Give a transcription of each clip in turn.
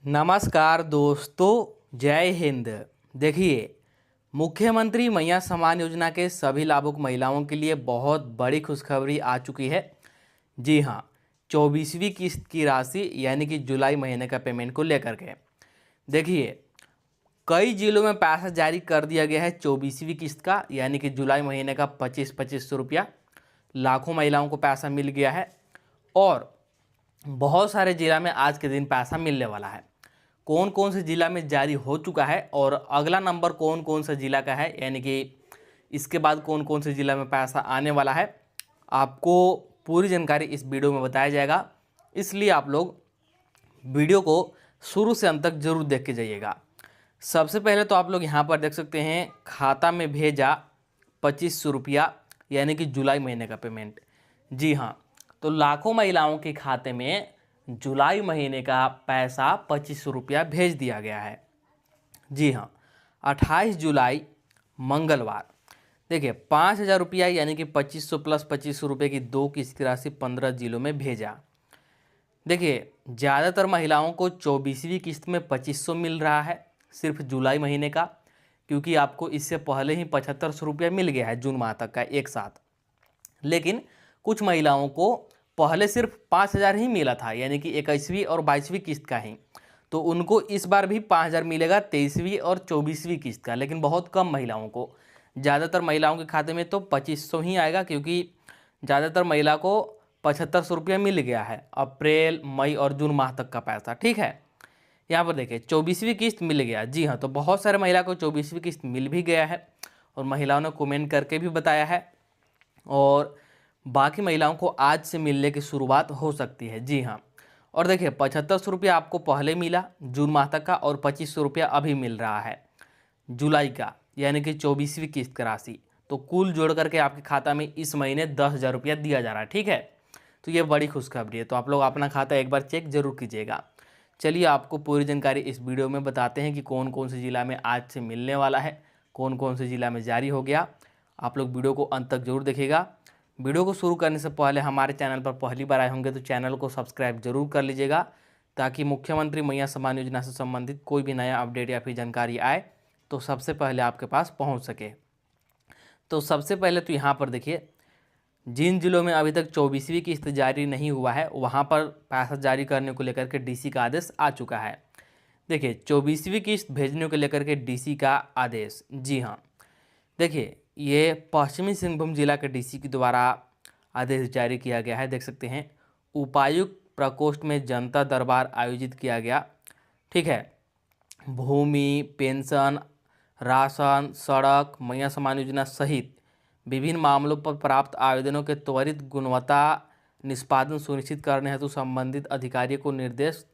नमस्कार दोस्तों, जय हिंद। देखिए, मुख्यमंत्री मैया सम्मान योजना के सभी लाभुक महिलाओं के लिए बहुत बड़ी खुशखबरी आ चुकी है। जी हाँ, 24वीं किस्त की राशि यानी कि जुलाई महीने का पेमेंट को लेकर के देखिए, कई जिलों में पैसा जारी कर दिया गया है। 24वीं किस्त का यानी कि जुलाई महीने का 25-25 रुपया लाखों महिलाओं को पैसा मिल गया है और बहुत सारे जिला में आज के दिन पैसा मिलने वाला है। कौन कौन से जिला में जारी हो चुका है और अगला नंबर कौन कौन सा जिला का है, यानी कि इसके बाद कौन कौन से जिला में पैसा आने वाला है, आपको पूरी जानकारी इस वीडियो में बताया जाएगा। इसलिए आप लोग वीडियो को शुरू से अंत तक जरूर देख के जाइएगा। सबसे पहले तो आप लोग यहाँ पर देख सकते हैं, खाता में भेजा 2500 रुपया यानी कि जुलाई महीने का पेमेंट। जी हाँ, तो लाखों महिलाओं के खाते में जुलाई महीने का पैसा 2500 रुपया भेज दिया गया है। जी हाँ, 28 जुलाई मंगलवार देखिए 5000 रुपया यानी कि 2500 प्लस 2500 रुपये की दो किस्त की राशि 15 जिलों में भेजा। देखिए, ज़्यादातर महिलाओं को 24वीं किस्त में 2500 मिल रहा है सिर्फ जुलाई महीने का, क्योंकि आपको इससे पहले ही 7500 रुपया मिल गया है जून माह तक का एक साथ। लेकिन कुछ महिलाओं को पहले सिर्फ 5000 ही मिला था, यानी कि 21वीं और 22वीं किस्त का ही, तो उनको इस बार भी 5000 मिलेगा 23वीं और 24वीं किस्त का। लेकिन बहुत कम महिलाओं को, ज़्यादातर महिलाओं के खाते में तो 2500 ही आएगा, क्योंकि ज़्यादातर महिला को 7500 रुपया मिल गया है अप्रैल मई और जून माह तक का पैसा। ठीक है, यहाँ पर देखिए 24वीं किस्त मिल गया। जी हाँ, तो बहुत सारे महिला को 24वीं किस्त मिल भी गया है और महिलाओं ने कमेंट करके भी बताया है, और बाकी महिलाओं को आज से मिलने की शुरुआत हो सकती है। जी हाँ, और देखिए 7500 रुपया आपको पहले मिला जून माह तक का और 2500 रुपया अभी मिल रहा है जुलाई का, यानी कि 24वीं किस्त की राशि। तो कुल जोड़ करके आपके खाता में इस महीने 10,000 रुपया दिया जा रहा है। ठीक है, तो ये बड़ी खुशखबरी है। तो आप लोग अपना खाता एक बार चेक जरूर कीजिएगा। चलिए, आपको पूरी जानकारी इस वीडियो में बताते हैं कि कौन कौन से ज़िला में आज से मिलने वाला है, कौन कौन से ज़िला में जारी हो गया। आप लोग वीडियो को अंत तक जरूर देखिएगा। वीडियो को शुरू करने से पहले हमारे चैनल पर पहली बार आए होंगे तो चैनल को सब्सक्राइब जरूर कर लीजिएगा, ताकि मुख्यमंत्री मैया सम्मान योजना से संबंधित कोई भी नया अपडेट या फिर जानकारी आए तो सबसे पहले आपके पास पहुंच सके। तो सबसे पहले तो यहाँ पर देखिए, जिन जिलों में अभी तक 24वीं किस्त जारी नहीं हुआ है वहाँ पर पैसा जारी करने को लेकर के डीसी का आदेश आ चुका है। देखिए, 24वीं किस्त भेजने को लेकर के डीसी का आदेश। जी हाँ, देखिए ये पश्चिमी सिंहभूम जिला के डीसी के द्वारा आदेश जारी किया गया है। देख सकते हैं, उपायुक्त प्रकोष्ठ में जनता दरबार आयोजित किया गया। ठीक है, भूमि, पेंशन, राशन, सड़क, मैया सम्मान योजना सहित विभिन्न मामलों पर प्राप्त आवेदनों के त्वरित गुणवत्ता निष्पादन सुनिश्चित करने हेतु संबंधित अधिकारियों को निर्देश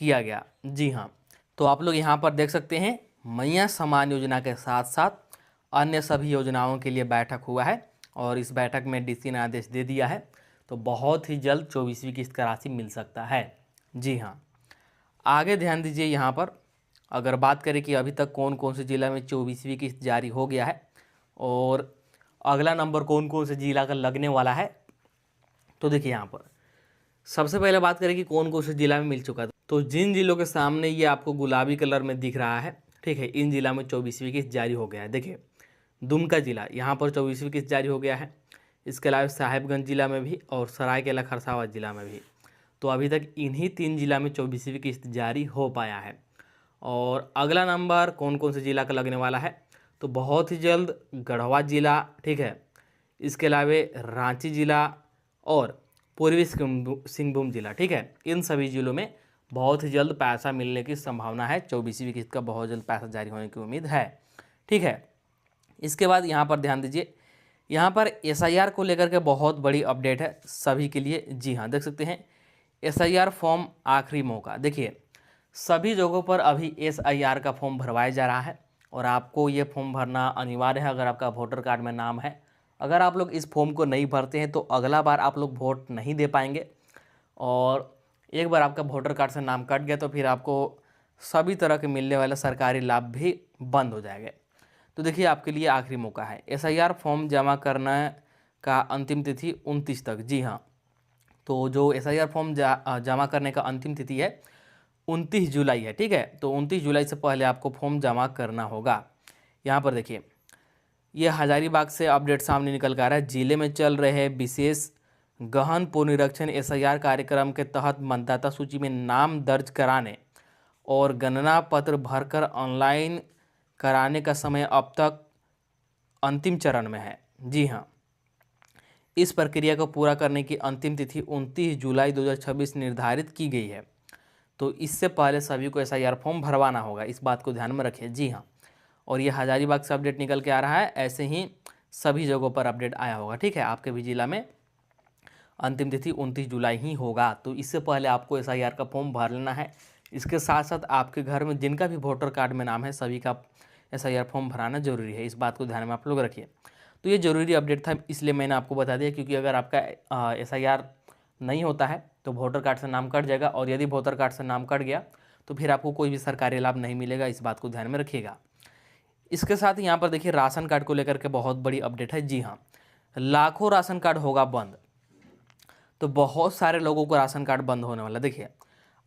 किया गया। जी हाँ, तो आप लोग यहाँ पर देख सकते हैं, मैया सम्मान योजना के साथ साथ अन्य सभी योजनाओं के लिए बैठक हुआ है और इस बैठक में डीसी ने आदेश दे दिया है। तो बहुत ही जल्द 24वीं किस्त का राशि मिल सकता है। जी हाँ, आगे ध्यान दीजिए। यहाँ पर अगर बात करें कि अभी तक कौन कौन से जिला में 24वीं किस्त जारी हो गया है और अगला नंबर कौन कौन से जिला का लगने वाला है, तो देखिए यहाँ पर सबसे पहले बात करें कि कौन कौन से जिला में मिल चुका है। तो जिन जिलों के सामने ये आपको गुलाबी कलर में दिख रहा है, ठीक है, इन जिला में 24वीं किस्त जारी हो गया है। देखिए, दुमका जिला, यहाँ पर 24वीं किस्त जारी हो गया है। इसके अलावा साहेबगंज जिला में भी और सरायकेला खरसावां जिला में भी। तो अभी तक इन्हीं 3 जिला में 24वीं किस्त जारी हो पाया है। और अगला नंबर कौन कौन से जिला का लगने वाला है, तो बहुत ही जल्द गढ़वा जिला, ठीक है, इसके अलावा रांची जिला और पूर्वी सिंहभूम जिला। ठीक है, इन सभी जिलों में बहुत ही जल्द पैसा मिलने की संभावना है। 24वीं किस्त का बहुत जल्द पैसा जारी होने की उम्मीद है। ठीक है, इसके बाद यहाँ पर ध्यान दीजिए, यहाँ पर एसआईआर को लेकर के बहुत बड़ी अपडेट है सभी के लिए। जी हाँ, देख सकते हैं, एसआईआर फॉर्म आखिरी मौका। देखिए, सभी जगहों पर अभी एसआईआर का फॉर्म भरवाया जा रहा है और आपको ये फॉर्म भरना अनिवार्य है अगर आपका वोटर कार्ड में नाम है। अगर आप लोग इस फॉर्म को नहीं भरते हैं तो अगला बार आप लोग वोट नहीं दे पाएंगे, और एक बार आपका वोटर कार्ड से नाम कट गया तो फिर आपको सभी तरह के मिलने वाले सरकारी लाभ भी बंद हो जाएंगे। तो देखिए, आपके लिए आखिरी मौका है। एसआईआर फॉर्म जमा करने का अंतिम तिथि 29 तक। जी हाँ, तो जो एसआईआर फॉर्म जमा करने का अंतिम तिथि है 29 जुलाई है, ठीक है। तो 29 जुलाई से पहले आपको फॉर्म जमा करना होगा। यहाँ पर देखिए, ये हजारीबाग से अपडेट सामने निकल कर आ रहा है। जिले में चल रहे विशेष गहन पुनरीक्षण SIR कार्यक्रम के तहत मतदाता सूची में नाम दर्ज कराने और गणना पत्र भरकर ऑनलाइन कराने का समय अब तक अंतिम चरण में है। जी हाँ, इस प्रक्रिया को पूरा करने की अंतिम तिथि 29 जुलाई 2026 निर्धारित की गई है। तो इससे पहले सभी को SIR फॉर्म भरवाना होगा, इस बात को ध्यान में रखिए। जी हाँ, और ये हजारीबाग से अपडेट निकल के आ रहा है, ऐसे ही सभी जगहों पर अपडेट आया होगा, ठीक है। आपके भी जिला में अंतिम तिथि 29 जुलाई ही होगा, तो इससे पहले आपको SIR का फॉर्म भर लेना है। इसके साथ साथ आपके घर में जिनका भी वोटर कार्ड में नाम है सभी का SIR फॉर्म भराना जरूरी है, इस बात को ध्यान में आप लोग रखिए। तो ये जरूरी अपडेट था, इसलिए मैंने आपको बता दिया, क्योंकि अगर आपका SIR नहीं होता है तो वोटर कार्ड से नाम कट जाएगा, और यदि वोटर कार्ड से नाम कट गया तो फिर आपको कोई भी सरकारी लाभ नहीं मिलेगा, इस बात को ध्यान में रखिएगा। इसके साथ यहाँ पर देखिए, राशन कार्ड को लेकर के बहुत बड़ी अपडेट है। जी हाँ, लाखों राशन कार्ड होगा बंद। तो बहुत सारे लोगों को राशन कार्ड बंद होने वाला। देखिए,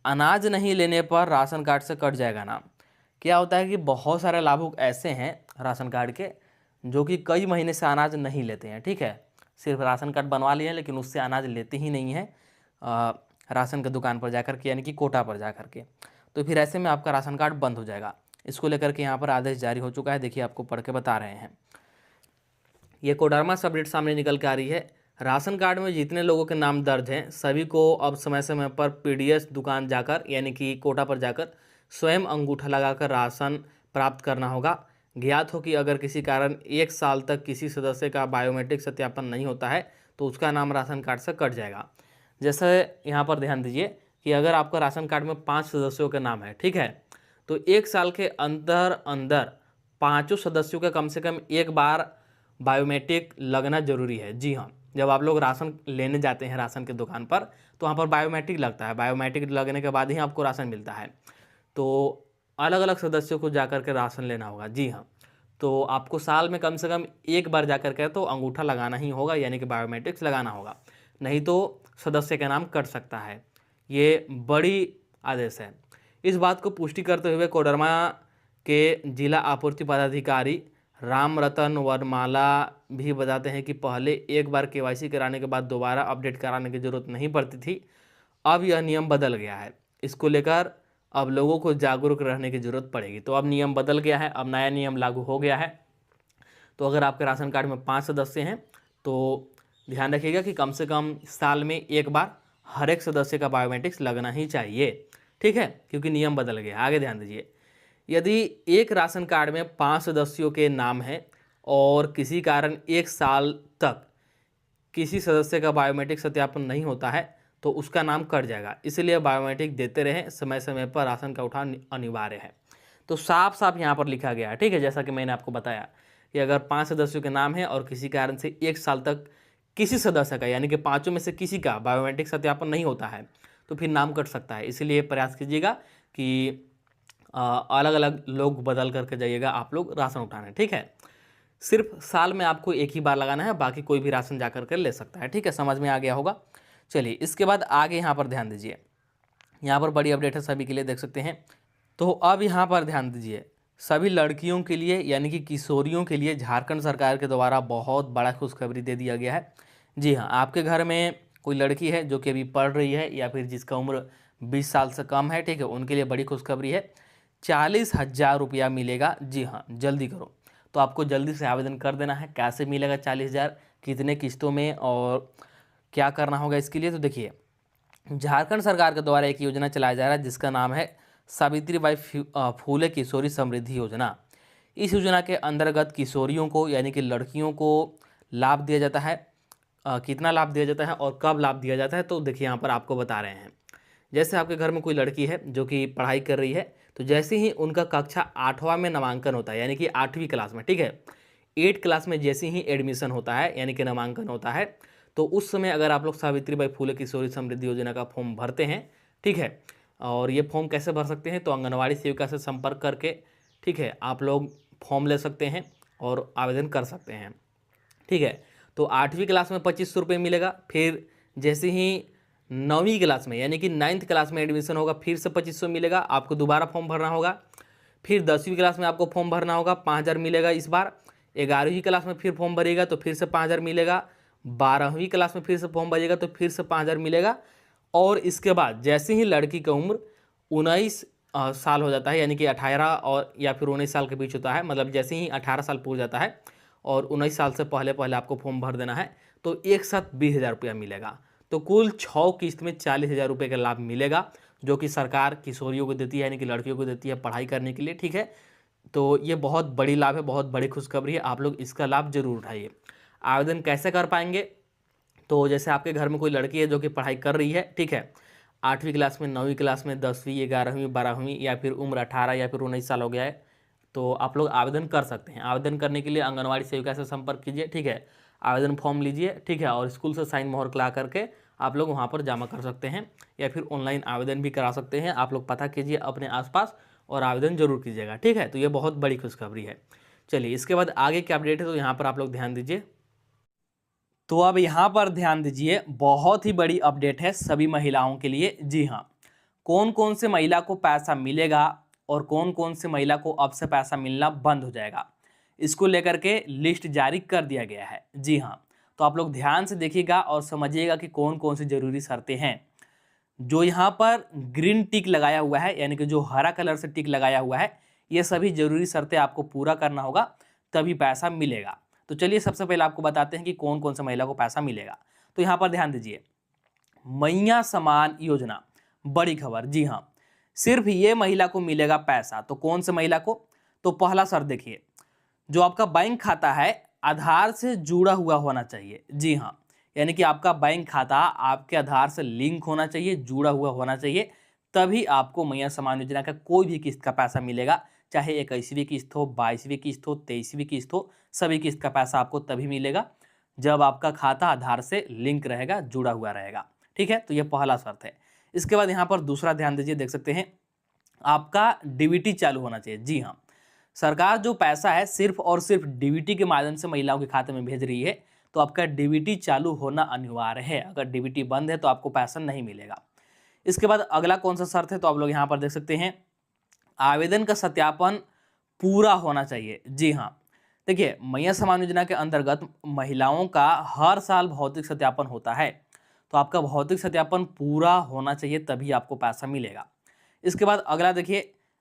अनाज नहीं लेने पर राशन कार्ड से कट जाएगा नाम। क्या होता है कि बहुत सारे लाभुक ऐसे हैं राशन कार्ड के जो कि कई महीने से अनाज नहीं लेते हैं, ठीक है। सिर्फ राशन कार्ड बनवा लिए हैं लेकिन उससे अनाज लेते ही नहीं हैं राशन की दुकान पर जाकर के, यानी कि कोटा पर जाकर के। तो फिर ऐसे में आपका राशन कार्ड बंद हो जाएगा। इसको लेकर के यहाँ पर आदेश जारी हो चुका है, देखिए आपको पढ़ के बता रहे हैं। ये कोडरमा से अपडेट सामने निकल के आ रही है। राशन कार्ड में जितने लोगों के नाम दर्ज हैं सभी को अब समय समय पर PDS दुकान जाकर, यानी कि कोटा पर जाकर स्वयं अंगूठा लगाकर राशन प्राप्त करना होगा। ज्ञात हो कि अगर किसी कारण 1 साल तक किसी सदस्य का बायोमेट्रिक सत्यापन नहीं होता है तो उसका नाम राशन कार्ड से कट जाएगा। जैसे यहाँ पर ध्यान दीजिए कि अगर आपका राशन कार्ड में 5 सदस्यों के नाम है, ठीक है, तो 1 साल के अंदर अंदर 5 सदस्यों का कम से कम एक बार बायोमेट्रिक लगना जरूरी है। जी हाँ, जब आप लोग राशन लेने जाते हैं राशन की दुकान पर तो वहाँ पर बायोमेट्रिक लगता है। बायोमेट्रिक लगने के बाद ही आपको राशन मिलता है। तो अलग अलग सदस्यों को जाकर के राशन लेना होगा। जी हाँ, तो आपको साल में कम से कम एक बार जाकर के तो अंगूठा लगाना ही होगा, यानी कि बायोमेट्रिक्स लगाना होगा, नहीं तो सदस्य का नाम कट सकता है। ये बड़ी आदेश है। इस बात को पुष्टि करते हुए कोडरमा के जिला आपूर्ति पदाधिकारी राम रतन वरमाला भी बताते हैं कि पहले एक बार KYC कराने के बाद दोबारा अपडेट कराने की जरूरत नहीं पड़ती थी। अब यह नियम बदल गया है। इसको लेकर अब लोगों को जागरूक रहने की जरूरत पड़ेगी। तो अब नियम बदल गया है, अब नया नियम लागू हो गया है। तो अगर आपके राशन कार्ड में 5 सदस्य हैं तो ध्यान रखिएगा कि कम से कम साल में एक बार हर एक सदस्य का बायोमेट्रिक्स लगना ही चाहिए, ठीक है, क्योंकि नियम बदल गया। आगे ध्यान दीजिए, यदि एक राशन कार्ड में 5 सदस्यों के नाम हैं और किसी कारण 1 साल तक किसी सदस्य का बायोमेट्रिक सत्यापन नहीं होता है तो उसका नाम कट जाएगा। इसलिए बायोमेट्रिक देते रहें, समय समय पर राशन का उठान अनिवार्य है। तो साफ साफ यहाँ पर लिखा गया है, ठीक है, जैसा कि मैंने आपको बताया कि अगर 5 सदस्यों के नाम है और किसी कारण से 1 साल तक किसी सदस्य का, यानी कि 5 में से किसी का बायोमेट्रिक सत्यापन नहीं होता है तो फिर नाम कट सकता है। इसलिए प्रयास कीजिएगा कि अलग अलग लोग बदल करके जाइएगा आप लोग राशन उठाने, ठीक है। सिर्फ साल में आपको एक ही बार लगाना है, बाकी कोई भी राशन जा करके ले सकता है, ठीक है। समझ में आ गया होगा। चलिए, इसके बाद आगे यहाँ पर ध्यान दीजिए, यहाँ पर बड़ी अपडेट है सभी के लिए, देख सकते हैं। तो अब यहाँ पर ध्यान दीजिए, सभी लड़कियों के लिए यानी कि किशोरियों के लिए झारखंड सरकार के द्वारा बहुत बड़ा खुशखबरी दे दिया गया है। जी हाँ, आपके घर में कोई लड़की है जो कि अभी पढ़ रही है या फिर जिसका उम्र 20 साल से कम है, ठीक है, उनके लिए बड़ी खुशखबरी है। 40,000 रुपया मिलेगा। जी हाँ, जल्दी करो। तो आपको जल्दी से आवेदन कर देना है। कैसे मिलेगा 40,000, कितने किस्तों में और क्या करना होगा इसके लिए? तो देखिए, झारखंड सरकार के द्वारा एक योजना चलाया जा रहा है जिसका नाम है सावित्रीबाई फूले किशोरी समृद्धि योजना। इस योजना के अंतर्गत किशोरियों को यानी कि लड़कियों को लाभ दिया जाता है। कितना लाभ दिया जाता है और कब लाभ दिया जाता है तो देखिए यहाँ पर आपको बता रहे हैं। जैसे आपके घर में कोई लड़की है जो कि पढ़ाई कर रही है, तो जैसे ही उनका कक्षा 8वां में नामांकन होता है, यानी कि 8वीं क्लास में, ठीक है, 8 क्लास में जैसे ही एडमिशन होता है यानी कि नामांकन होता है, तो उस समय अगर आप लोग सावित्रीबाई फूले किशोरी समृद्धि योजना का फॉर्म भरते हैं, ठीक है, और ये फॉर्म कैसे भर सकते हैं? तो आंगनवाड़ी सेविका से संपर्क करके, ठीक है, आप लोग फॉर्म ले सकते हैं और आवेदन कर सकते हैं, ठीक है। तो 8वीं क्लास में 2500 रुपये मिलेगा। फिर जैसे ही 9वीं क्लास में यानी कि 9th क्लास में एडमिशन होगा फिर से 2500 मिलेगा, आपको दोबारा फॉर्म भरना होगा। फिर 10वीं क्लास में आपको फॉर्म भरना होगा, 5000 मिलेगा इस बार। 11वीं क्लास में फिर फॉर्म भरिएगा तो फिर से 5000 मिलेगा। 12वीं क्लास में फिर से फॉर्म भरिएगा तो फिर से 5000 मिलेगा। और इसके बाद जैसे ही लड़की की उम्र 19 साल हो जाता है, यानी कि 18 और या फिर 19 साल के बीच होता है, मतलब जैसे ही 18 साल पूरा जाता है और 19 साल से पहले पहले आपको फॉर्म भर देना है, तो एक साथ 20,000 रुपया मिलेगा। तो कुल 6 किस्त में 40,000 रुपये का लाभ मिलेगा, जो कि सरकार किशोरियों को देती है, यानी कि लड़कियों को देती है पढ़ाई करने के लिए। ठीक है, तो ये बहुत बड़ी लाभ है, बहुत बड़ी खुशखबरी है, आप लोग इसका लाभ जरूर उठाइए। आवेदन कैसे कर पाएंगे? तो जैसे आपके घर में कोई लड़की है जो कि पढ़ाई कर रही है, ठीक है, 8वीं क्लास में, 9वीं क्लास में, 10वीं, 11वीं, 12वीं, या फिर उम्र 18 या फिर 19 साल हो गया है, तो आप लोग आवेदन कर सकते हैं। आवेदन करने के लिए आंगनवाड़ी सेविका से संपर्क कीजिए। ठीक है, आवेदन फॉर्म लीजिए। ठीक है, और स्कूल से साइन मोहर ला करके आप लोग वहाँ पर जमा कर सकते हैं, या फिर ऑनलाइन आवेदन भी करा सकते हैं। आप लोग पता कीजिए अपने आसपास और आवेदन जरूर कीजिएगा। ठीक है, तो ये बहुत बड़ी खुशखबरी है। चलिए, इसके बाद आगे क्या अपडेट है तो यहाँ पर आप लोग ध्यान दीजिए। तो अब यहाँ पर ध्यान दीजिए, बहुत ही बड़ी अपडेट है सभी महिलाओं के लिए। जी हाँ, कौन कौन से महिला को पैसा मिलेगा और कौन कौन से महिला को अब से पैसा मिलना बंद हो जाएगा, इसको लेकर के लिस्ट जारी कर दिया गया है। जी हाँ, तो आप लोग ध्यान से देखिएगा और समझिएगा कि कौन कौन सी जरूरी शर्तें हैं। जो यहाँ पर ग्रीन टिक लगाया हुआ है, यानी कि जो हरा कलर से टिक लगाया हुआ है, ये सभी जरूरी शर्तें आपको पूरा करना होगा, तभी पैसा मिलेगा। तो चलिए सबसे पहले आपको बताते हैं कि कौन कौन सा महिला को पैसा मिलेगा। तो यहाँ पर ध्यान दीजिए, मैया समान योजना, बड़ी खबर। जी हाँ, सिर्फ ये महिला को मिलेगा पैसा। तो कौन से महिला को? तो पहला शर्त देखिए, जो आपका बैंक खाता है आधार से जुड़ा हुआ होना चाहिए। जी हाँ, यानी कि आपका बैंक खाता आपके आधार से लिंक होना चाहिए, जुड़ा हुआ होना चाहिए, तभी आपको मैया समान योजना का कोई भी किस्त का पैसा मिलेगा। चाहे 21वीं किस्त हो, 22वीं किस्त हो, 23वीं किस्त हो, सभी किस्त का पैसा आपको तभी मिलेगा जब आपका खाता आधार से लिंक रहेगा, जुड़ा हुआ रहेगा। ठीक है, तो ये पहला शर्त है। इसके बाद यहाँ पर दूसरा ध्यान दीजिए, देख सकते हैं, आपका डीबीटी चालू होना चाहिए। जी हाँ, सरकार जो पैसा है सिर्फ और सिर्फ डीबीटी के माध्यम से महिलाओं के खाते में भेज रही है, तो आपका डीबीटी चालू होना अनिवार्य है। अगर डीबीटी बंद है तो आपको पैसा नहीं मिलेगा। इसके बाद अगला कौन सा शर्त है तो आप लोग यहाँ पर देख सकते हैं, आवेदन का सत्यापन पूरा होना चाहिए। जी हाँ, देखिए, मैया समान योजना के अंतर्गत महिलाओं का हर साल भौतिक सत्यापन होता है, तो आपका भौतिक सत्यापन पूरा होना चाहिए, तभी आपको पैसा मिलेगा। इसके बाद अगला देखिए,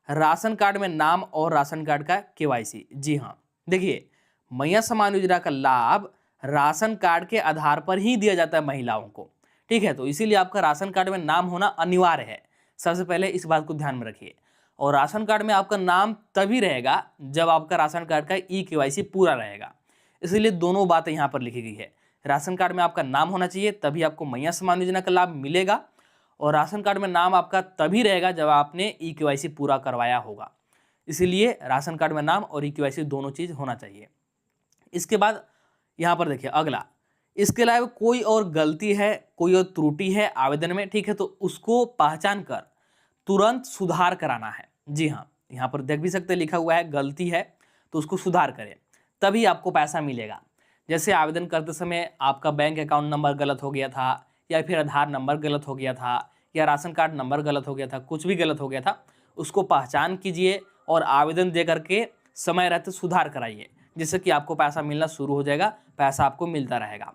राशन कार्ड में नाम और राशन कार्ड का केवाईसी। जी हाँ, देखिए, मैया समान योजना का लाभ राशन कार्ड के आधार पर ही दिया जाता है महिलाओं को। ठीक है, तो इसीलिए आपका राशन कार्ड में नाम होना अनिवार्य है। सबसे पहले इस बात को ध्यान में रखिए। और राशन कार्ड में आपका नाम तभी रहेगा जब आपका राशन कार्ड का केवाईसी पूरा रहेगा। इसीलिए दोनों बातें यहाँ पर लिखी गई है। राशन कार्ड में आपका नाम होना चाहिए, तभी आपको मैया समान योजना का लाभ मिलेगा, और राशन कार्ड में नाम आपका तभी रहेगा जब आपने केवाईसी पूरा करवाया होगा। इसीलिए राशन कार्ड में नाम और केवाईसी दोनों चीज़ होना चाहिए। इसके बाद यहाँ पर देखिए अगला, इसके अलावा कोई और गलती है, कोई और त्रुटि है आवेदन में, ठीक है, तो उसको पहचान कर तुरंत सुधार कराना है। जी हाँ, यहाँ पर देख भी सकते हैं लिखा हुआ है गलती है, तो उसको सुधार करें, तभी आपको पैसा मिलेगा। जैसे आवेदन करते समय आपका बैंक अकाउंट नंबर गलत हो गया था, या फिर आधार नंबर गलत हो गया था, या राशन कार्ड नंबर गलत हो गया था, कुछ भी गलत हो गया था, उसको पहचान कीजिए और आवेदन दे करके समय रहते सुधार कराइए, जिससे कि आपको पैसा मिलना शुरू हो जाएगा, पैसा आपको मिलता रहेगा।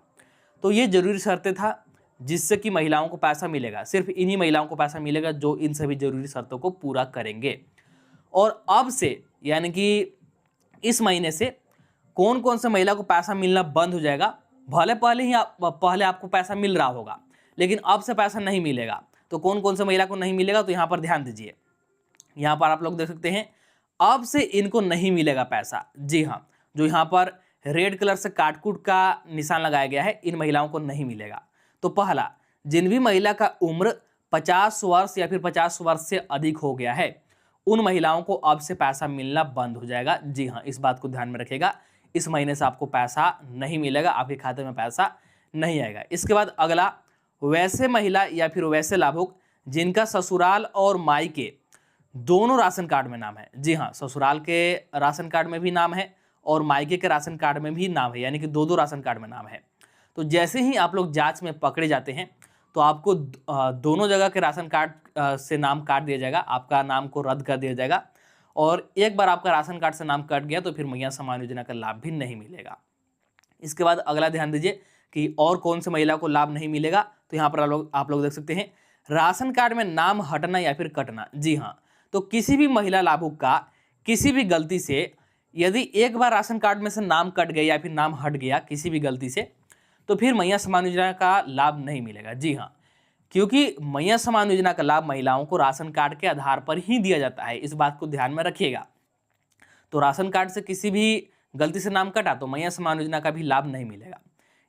तो ये जरूरी शर्तें था जिससे कि महिलाओं को पैसा मिलेगा। सिर्फ इन्हीं महिलाओं को पैसा मिलेगा जो इन सभी जरूरी शर्तों को पूरा करेंगे। और अब से यानी कि इस महीने से कौन कौन से महिला को पैसा मिलना बंद हो जाएगा। पहले आपको पैसा मिल रहा होगा, लेकिन अब से पैसा नहीं मिलेगा। तो कौन कौन से महिला को नहीं मिलेगा, तो यहाँ पर ध्यान दीजिए। यहाँ पर आप लोग देख सकते हैं, अब से इनको नहीं मिलेगा पैसा। जी हाँ, जो यहाँ पर रेड कलर से काटकूट का निशान लगाया गया है, इन महिलाओं को नहीं मिलेगा। तो पहला, जिन भी महिला का उम्र 50 वर्ष या फिर 50 वर्ष से अधिक हो गया है, उन महिलाओं को अब से पैसा मिलना बंद हो जाएगा। जी हाँ, इस बात को ध्यान में रखिएगा, इस महीने से आपको पैसा नहीं मिलेगा, आपके खाते में पैसा नहीं आएगा। इसके बाद अगला, वैसे महिला या फिर वैसे लाभुक जिनका ससुराल और मायके दोनों राशन कार्ड में नाम है। जी हाँ, ससुराल के राशन कार्ड में भी नाम है और मायके के राशन कार्ड में भी नाम है, यानी कि दो राशन कार्ड में नाम है। तो जैसे ही आप लोग जांच में पकड़े जाते हैं, तो आपको दोनों जगह के राशन कार्ड से नाम काट दिया जाएगा, आपका नाम को रद्द कर दिया जाएगा। और एक बार आपका राशन कार्ड से नाम कट गया तो फिर मैया सम्मान योजना का लाभ भी नहीं मिलेगा। इसके बाद अगला ध्यान दीजिए कि और कौन से महिला को लाभ नहीं मिलेगा। तो यहाँ पर आप लोग देख सकते हैं, राशन कार्ड में नाम हटना या फिर कटना। जी हाँ, तो किसी भी महिला लाभुक का किसी भी गलती से यदि एक बार राशन कार्ड में से नाम कट गया या फिर नाम हट गया किसी भी गलती से, तो फिर मैया सम्मान योजना का लाभ नहीं मिलेगा। जी हाँ, क्योंकि मैया सम्मान योजना का लाभ महिलाओं को राशन कार्ड के आधार पर ही दिया जाता है, इस बात को ध्यान में रखिएगा। तो राशन कार्ड से किसी भी गलती से नाम कटा तो मैया सम्मान योजना का भी लाभ नहीं मिलेगा।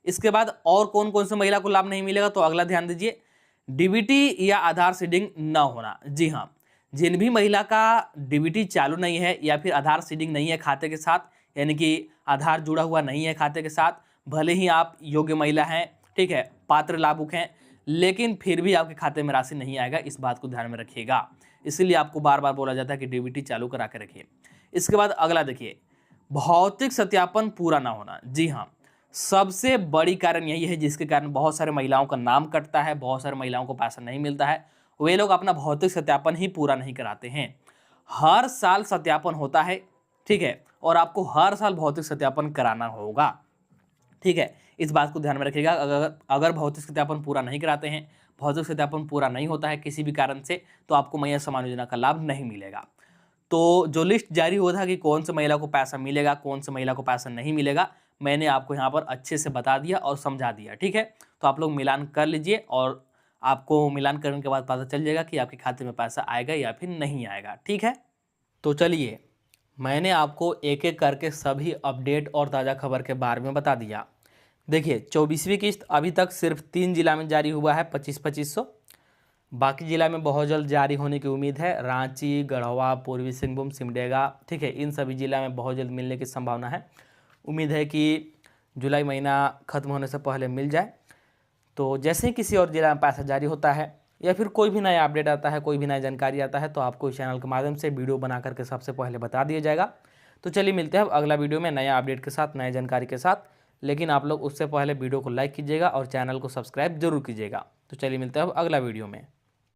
इसके बाद और कौन कौन से महिला को लाभ नहीं मिलेगा, तो अगला ध्यान दीजिए, डीबीटी या आधार सीडिंग न होना। जी हाँ, जिन भी महिला का डीबीटी चालू नहीं है या फिर आधार सीडिंग नहीं है खाते के साथ, यानी कि आधार जुड़ा हुआ नहीं है खाते के साथ, भले ही आप योग्य महिला हैं, ठीक है, पात्र लाभुक हैं, लेकिन फिर भी आपके खाते में राशि नहीं आएगा, इस बात को ध्यान में रखिएगा। इसीलिए आपको बार बार बोला जाता है कि डीबीटी चालू करा के रखिए। इसके बाद अगला देखिए, भौतिक सत्यापन पूरा ना होना। जी हाँ, सबसे बड़ी कारण यही है जिसके कारण बहुत सारे महिलाओं का नाम कटता है, बहुत सारे महिलाओं को पैसा नहीं मिलता है। वे लोग अपना भौतिक सत्यापन ही पूरा नहीं कराते हैं। हर साल सत्यापन होता है, ठीक है, और आपको हर साल भौतिक सत्यापन कराना होगा, ठीक है। इस बात को ध्यान में रखिएगा। अगर भौतिक सत्यापन पूरा नहीं कराते हैं, भौतिक सत्यापन पूरा नहीं होता है किसी भी कारण से, तो आपको मैया सम्मान योजना का लाभ नहीं मिलेगा। तो जो लिस्ट जारी हुआ था कि कौन से महिला को पैसा मिलेगा, कौन से महिला को पैसा नहीं मिलेगा, मैंने आपको यहाँ पर अच्छे से बता दिया और समझा दिया, ठीक है। तो आप लोग मिलान कर लीजिए और आपको मिलान करने के बाद पता चल जाएगा कि आपके खाते में पैसा आएगा या फिर नहीं आएगा, ठीक है। तो चलिए, मैंने आपको एक एक करके सभी अपडेट और ताज़ा खबर के बारे में बता दिया। देखिए, 24वीं किस्त अभी तक सिर्फ 3 जिला में जारी हुआ है, 2500। बाकी जिला में बहुत जल्द जारी होने की उम्मीद है। रांची, गढ़वा, पूर्वी सिंहभूम, सिमडेगा, ठीक है, इन सभी जिला में बहुत जल्द मिलने की संभावना है। उम्मीद है कि जुलाई महीना खत्म होने से पहले मिल जाए। तो जैसे ही किसी और जिला में पैसा जारी होता है या फिर कोई भी नया अपडेट आता है, कोई भी नया जानकारी आता है, तो आपको इस चैनल के माध्यम से वीडियो बना करके सबसे पहले बता दिया जाएगा। तो चलिए मिलते हैं अब अगला वीडियो में नया अपडेट के साथ, नए जानकारी के साथ। लेकिन आप लोग उससे पहले वीडियो को लाइक कीजिएगा और चैनल को सब्सक्राइब जरूर कीजिएगा। तो चलिए मिलते हैं अब अगला वीडियो में।